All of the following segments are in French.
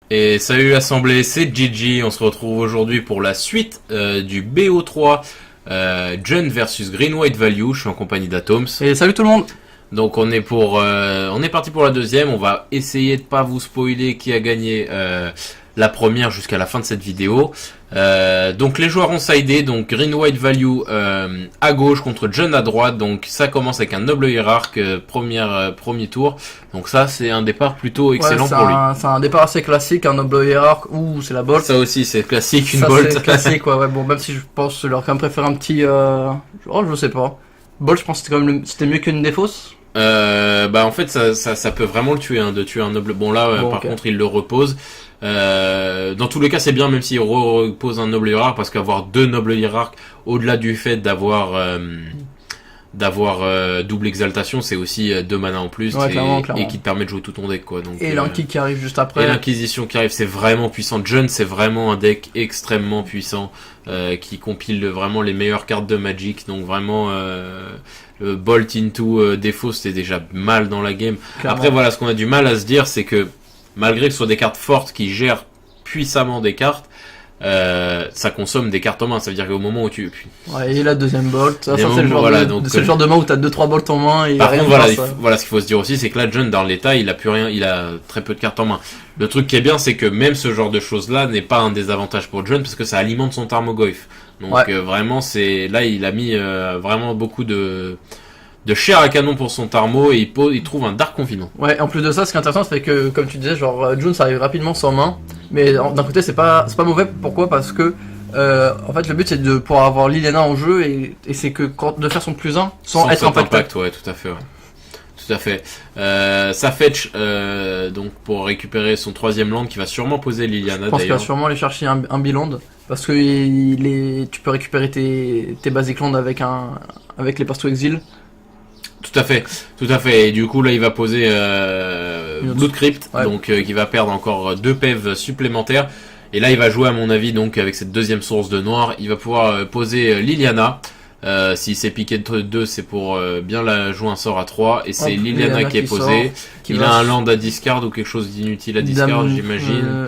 Et salut l'assemblée, c'est Gigi. On se retrouve aujourd'hui pour la suite du BO3 Jund versus Green White Value. Je suis en compagnie d'Atoms. Et salut tout le monde. Donc on est parti pour la deuxième. On va essayer de pas vous spoiler qui a gagné la première jusqu'à la fin de cette vidéo. Donc les joueurs ont sidé, donc Green White Value à gauche contre Jund à droite. Donc ça commence avec un noble hiérarque premier tour. Donc ça c'est un départ plutôt excellent pour lui. C'est un départ assez classique, un noble hiérarque ou c'est la bolt. Ça aussi c'est classique, une ça, bolt. C'est classique, ouais. Bon, même si je pense que je leur quand même préféré un petit. Je sais pas. Bolt, je pense que c'était quand même c'était mieux qu'une défausse. En fait ça peut vraiment le tuer, de tuer un noble. Bon là par contre il le repose. Dans tous les cas c'est bien même s'il repose un noble hiérarque, parce qu'avoir deux nobles hiérarques, au-delà du fait d'avoir double exaltation, c'est aussi 2 mana en plus, clairement. Et qui te permet de jouer tout ton deck quoi. Donc, et l'Inquis qui arrive juste après. Et l'Inquisition qui arrive, c'est vraiment puissant. Jund c'est vraiment un deck extrêmement puissant qui compile vraiment les meilleures cartes de Magic. Donc vraiment Bolt into défaut c'était déjà mal dans la game. Clairement. Après voilà, ce qu'on a du mal à se dire c'est que malgré que ce soit des cartes fortes qui gèrent puissamment des cartes, ça consomme des cartes en main. Ça veut dire qu'au moment où tu... Ouais, et la deuxième bolt, ça, c'est le genre de main où t'as 2-3 bolts en main. Et par contre, voilà ce qu'il faut se dire aussi, c'est que là, Jund dans l'état, il a plus rien, il a très peu de cartes en main. Le truc qui est bien, c'est que même ce genre de choses-là n'est pas un désavantage pour Jund, parce que ça alimente son Tarmogoyf. Donc vraiment, là, il a mis vraiment beaucoup de chair à canon pour son Tarmo, et il trouve un Dark Confident. Ouais, en plus de ça, ce qui est intéressant, c'est que, comme tu disais, genre, Jund, ça arrive rapidement sans main, mais d'un côté, c'est pas mauvais. Pourquoi? Parce que, en fait, le but, c'est de pouvoir avoir Liliana en jeu, et c'est que de faire son plus 1 sans être impacté. Ouais, tout à fait, ouais. Tout à fait. Ça fetch, donc, pour récupérer son 3ème land, qui va sûrement poser Liliana, je pense qu'il va sûrement aller chercher un biland, parce que tu peux récupérer tes basic lands avec les Pass to Exile. Tout à fait. Et du coup là il va poser Blood Crypt, donc qui va perdre encore 2 PEV supplémentaires. Et là il va jouer à mon avis donc avec cette deuxième source de noir, il va pouvoir poser Liliana. S'il s'est piqué de 2, c'est pour bien la jouer un sort à 3. Et c'est Liliana qui est posée. Il a un land à discard ou quelque chose d'inutile à discard, j'imagine.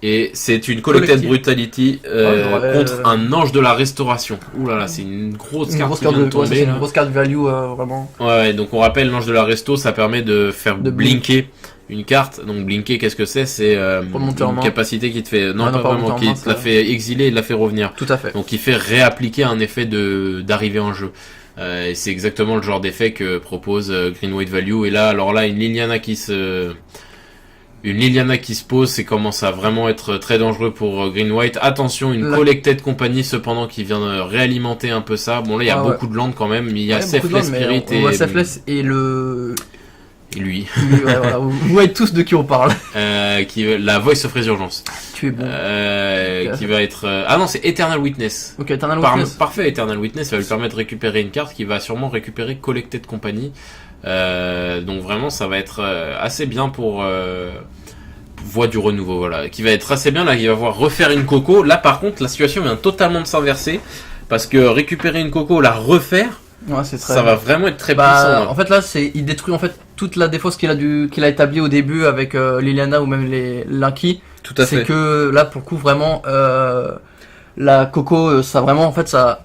Et c'est une Collected Brutality contre un Ange de la Restauration. Ouh là là, c'est une grosse carte qui vient de tomber. C'est une grosse carte value, vraiment. Ouais, donc on rappelle, l'Ange de la Resto, ça permet de faire blinker une carte. Donc blinker, qu'est-ce que c'est? C'est une capacité qui te fait... Non, pas vraiment, qui te la fait exiler et la fait revenir. Tout à fait. Donc qui fait réappliquer un effet d'arrivée en jeu. Et c'est exactement le genre d'effet que propose Green White Value. Et là, alors là, une Liliana qui se pose, c'est commence à vraiment être très dangereux pour Green White. Attention, une Collected Company cependant qui vient de réalimenter un peu ça. Bon là il y a beaucoup de landes quand même, mais il y a Selfless Spirit et... Selfless et le... Et lui. Voilà. Vous voyez tous de qui on parle. La Voice of Résurgence. Tu es bon. Qui va être... Ah non, c'est Eternal Witness. Ok, Eternal Witness. Parfait, Eternal Witness va lui permettre de récupérer une carte qui va sûrement récupérer Collected Company. Donc vraiment ça va être assez bien pour Voix du renouveau, voilà, qui va être assez bien. Là il va voir refaire une Coco. Là par contre la situation vient totalement de s'inverser, parce que récupérer une Coco, la refaire, ça va vraiment être très puissant. En fait là il détruit en fait toute la défausse qu'il a établie au début avec Liliana ou même l'Inquis. Tout à fait. C'est que là pour le coup vraiment la Coco, ça vraiment en fait ça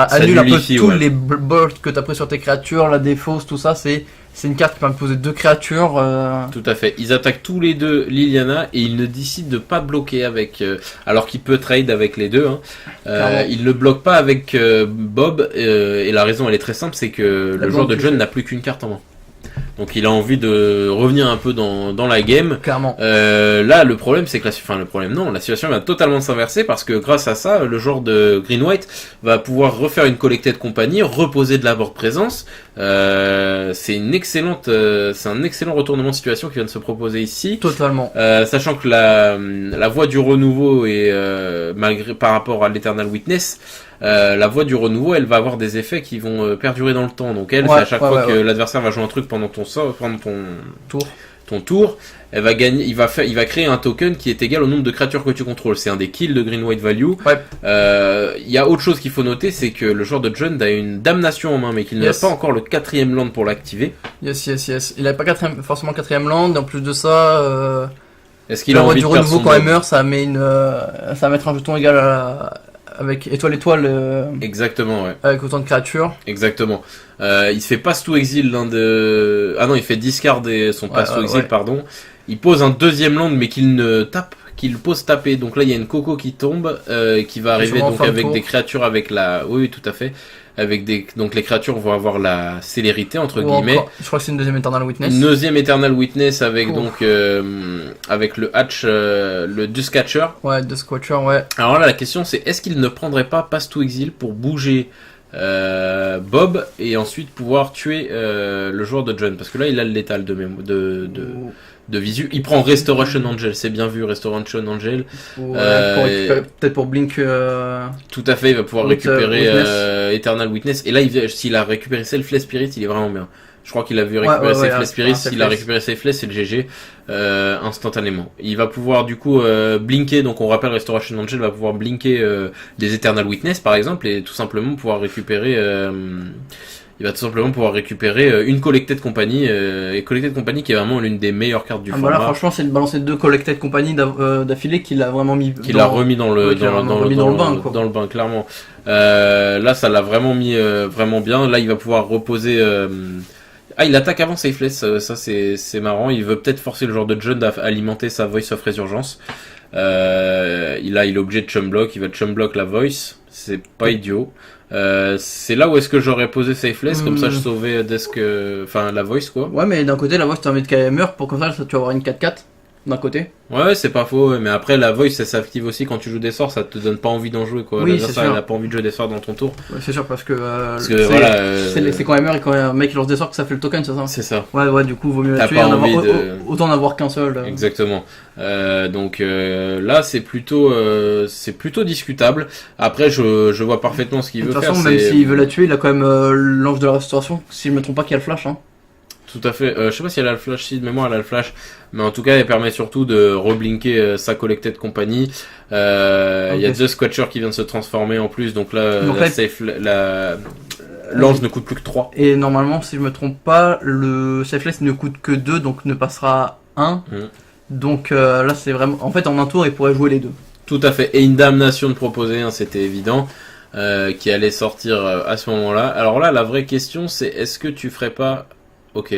annule un peu tous les bolts que t'as pris sur tes créatures, la défausse, tout ça. C'est une carte qui permet de poser 2 créatures. Tout à fait. Ils attaquent tous les deux Liliana et il ne décide de pas bloquer avec... alors qu'il peut trade avec les deux. Il ne bloque pas avec Bob. Et la raison elle est très simple, c'est que le joueur de Jund n'a plus qu'une carte en main. Donc il a envie de revenir un peu dans la game. Clairement. Là le problème c'est que la situation va totalement s'inverser, parce que grâce à ça le joueur de Green White va pouvoir refaire une Collected Company, reposer de la board présence. C'est un excellent retournement de situation qui vient de se proposer ici. Totalement. Sachant que la voie du renouveau est malgré par rapport à l'Eternal Witness, la voie du renouveau elle va avoir des effets qui vont perdurer dans le temps. Donc c'est à chaque fois que l'adversaire va jouer un truc pendant ton tour, elle va gagner, il va créer un token qui est égal au nombre de créatures que tu contrôles. C'est un des kills de Green White Value. Il y a autre chose qu'il faut noter, c'est que le joueur de Jund a une damnation en main, mais qu'il n'a pas encore le 4ème land pour l'activer. Yes. Il n'avait pas forcément 4ème land. En plus de ça, Est-ce qu'il a envie du de perdre renouveau son quand elle Bob? meurt, ça va mettre un jeton égal avec étoile, Exactement, ouais. avec autant de créatures. Exactement. Il se fait passe to exil l'un de... Ah non, il fait discard son passe to exil, pardon. Il pose un deuxième land, mais qu'il pose taper. Donc là, il y a une Coco qui tombe, qui va arriver donc avec des créatures avec la... Oui, tout à fait. Donc les créatures vont avoir la célérité entre guillemets. Je crois que c'est une deuxième Eternal Witness. Une deuxième Eternal Witness avec donc avec le Hatch, le Duskatcher. Ouais, Duskatcher, ouais. Alors là, la question c'est est-ce qu'il ne prendrait pas Pass to Exile pour bouger Bob et ensuite pouvoir tuer le joueur de John, parce que là il a le létal de visu. Il prend Restoration Angel, c'est bien vu, Restoration Angel. Peut-être pour Blink. Tout à fait, il va pouvoir récupérer Eternal Witness. Et là, s'il a récupéré Selfless Spirit, il est vraiment bien. Je crois qu'il a vu récupérer Selfless Spirit. S'il a récupéré Selfless, c'est le GG instantanément. Il va pouvoir du coup blinker. Donc on rappelle, Restoration Angel va pouvoir blinker des Eternal Witness par exemple, et tout simplement pouvoir récupérer. Il va tout simplement pouvoir récupérer une Collected Company, et Collected Company qui est vraiment l'une des meilleures cartes du format. Voilà, franchement, c'est de balancer 2 Collected Company d'affilée qu'il a vraiment mis. Qu'il a remis dans le bain, clairement. Là, ça l'a vraiment mis vraiment bien. Là, il va pouvoir reposer. Il attaque avant Safeless, ça c'est marrant. Il veut peut-être forcer le joueur de John à alimenter sa Voice of Résurgence. Il est obligé de Chumblock, il va Chumblock la Voice, c'est pas idiot. C'est là où est-ce que j'aurais posé Safeless, comme ça je sauvais la Voice quoi. Ouais, mais d'un côté la Voice t'as envie qu'elle meure pour comme ça tu vas avoir une 4-4 d'un côté. Ouais, c'est pas faux, mais après la Voice ça s'active aussi quand tu joues des sorts, ça te donne pas envie d'en jouer quoi. Oui, c'est sûr. Il a pas envie de jouer des sorts dans ton tour. Ouais, c'est sûr parce que c'est quand elle meurt et quand un mec lance des sorts que ça fait le token, c'est ça. C'est ça. Ouais, du coup vaut mieux la tuer, autant en avoir qu'un seul. Exactement. Donc là c'est plutôt discutable. Après je vois parfaitement ce qu'il veut faire. De toute façon, même s'il veut la tuer, il a quand même l'ange de la restauration, si je me trompe pas, qu'il a le flash. Tout à fait. Je sais pas si elle a le flash, si de mémoire elle a le flash, mais en tout cas elle permet surtout de reblinker sa Collected Company. Il y a 2 Squatchers qui viennent de se transformer en plus, donc là, l'ange ne coûte plus que 3. Et normalement, si je me trompe pas, le Safeless ne coûte que 2, donc ne passera 1. Donc là c'est vraiment... En fait en un tour il pourrait jouer les 2. Tout à fait. Et une damnation de proposer, c'était évident, qui allait sortir à ce moment-là. Alors là la vraie question c'est est-ce que tu ferais pas... Ok,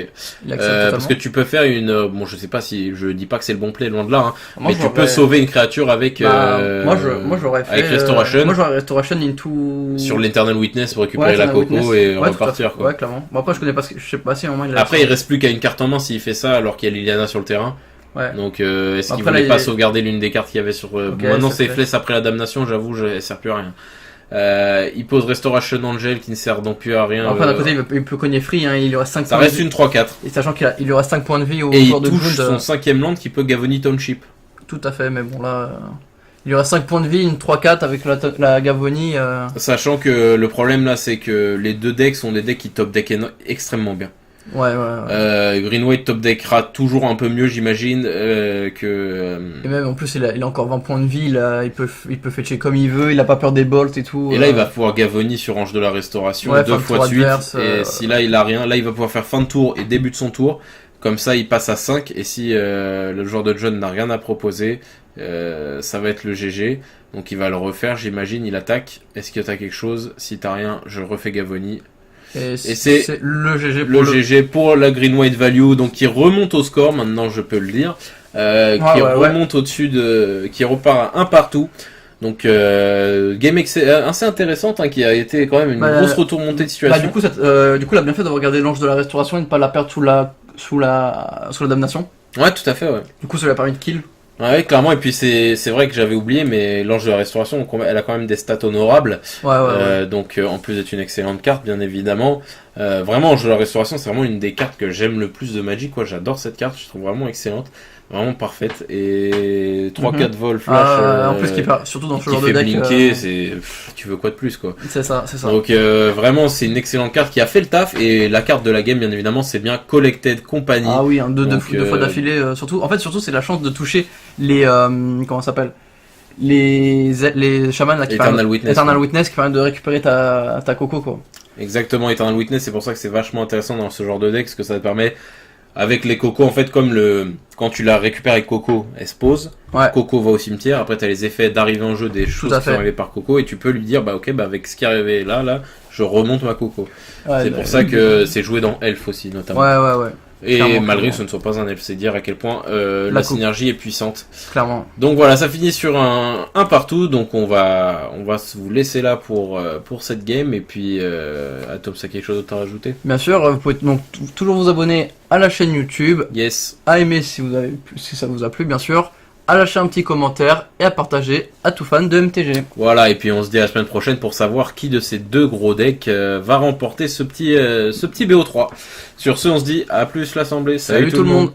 parce que tu peux faire une... bon, je sais pas si... Je dis pas que c'est le bon play, loin de là, mais tu peux sauver une créature avec... moi j'aurais fait... Avec Restoration. Moi j'aurais Restoration into... Sur l'Eternal Witness pour récupérer la Coco et repartir, quoi. Ouais, clairement. Bon, après je connais pas... Je sais pas si au moins il a... Après il reste plus qu'à une carte en main s'il fait ça alors qu'il y a Liliana sur le terrain. Ouais. Donc est-ce qu'il voulait pas sauvegarder l'une des cartes qu'il y avait sur... maintenant c'est Safeless après la damnation, j'avoue, elle sert plus à rien. Il pose Restoration Angel qui ne sert donc plus à rien. Enfin d'un côté il peut cogner free, il lui reste 5 points de vie. Ça reste une 3-4. Et sachant qu'il lui reste 5 points de vie au joueur de Jund. Et il touche son 5ème land qui peut Gavony Township. Tout à fait, mais bon là... Il lui reste 5 points de vie, une 3-4 avec la Gavony. Sachant que le problème là c'est que les 2 decks sont des decks qui top deck extrêmement bien. Ouais. Green White top deckera toujours un peu mieux, j'imagine, que... Et même en plus, il a encore 20 points de vie, il peut fetcher comme il veut, il a pas peur des bolts et tout. Et là, il va pouvoir Gavony sur Ange de la Restauration 2 fois de suite. Et si là, il a rien, là, il va pouvoir faire fin de tour et début de son tour. Comme ça, il passe à 5. Et si le joueur de John n'a rien à proposer, ça va être le GG. Donc il va le refaire, j'imagine, il attaque. Est-ce que t'as quelque chose? Si t'as rien, je refais Gavony. Et c'est le GG pour la Green White Value, donc qui remonte au score, maintenant je peux le dire, remonte au-dessus qui repart à 1 partout. Donc game assez intéressante, qui a été quand même une grosse retourmontée de situation. Du coup, il a bien fait d'avoir gardé l'ange de la restauration et de ne pas la perdre sous la damnation. Ouais, tout à fait, ouais. Du coup, ça lui a permis de kill. Ouais, clairement, et puis c'est vrai que j'avais oublié, mais l'ange de la restauration, elle a quand même des stats honorables. Donc en plus d'être une excellente carte, bien évidemment. Vraiment, l'ange de la restauration, c'est vraiment une des cartes que j'aime le plus de Magic, quoi. J'adore cette carte, je trouve vraiment excellente. Vraiment parfaite. Et 3-4 vols flash. En plus, surtout dans ce genre de deck. Blinker, tu veux quoi de plus, quoi. C'est ça. Donc vraiment, c'est une excellente carte qui a fait le taf. Et la carte de la game, bien évidemment, c'est bien Collected Company. Ah oui, deux fois d'affilée. Surtout, c'est la chance de toucher les comment ça s'appelle, les chamans là, Eternal Witness qui permettent de récupérer ta Coco, quoi. Exactement, Eternal Witness, c'est pour ça que c'est vachement intéressant dans ce genre de deck, parce que ça te permet avec les cocos, en fait, comme quand tu la récupères avec Coco, elle se pose. Ouais. Coco va au cimetière. Après, t'as les effets d'arrivée en jeu des choses qui sont arrivées par Coco. Et tu peux lui dire, bah, ok, bah, avec ce qui est arrivé là, je remonte ma Coco. Ouais, c'est pour ça que c'est joué dans Elf aussi, notamment. Ouais. Et clairement, malgré que ce ne soit pas un elfe, c'est dire à quel point la synergie est puissante. Clairement. Donc voilà, ça finit sur un partout. Donc on va vous laisser là pour cette game. Et puis, Atom, ça a quelque chose d'autre à rajouter? Bien sûr, vous pouvez donc toujours vous abonner à la chaîne YouTube. Yes. À aimer si ça vous a plu, bien sûr. À lâcher un petit commentaire et à partager à tout fan de MTG. Voilà, et puis on se dit à la semaine prochaine pour savoir qui de ces deux gros decks va remporter ce petit BO3. Sur ce, on se dit à plus l'Assemblée. Salut tout le monde.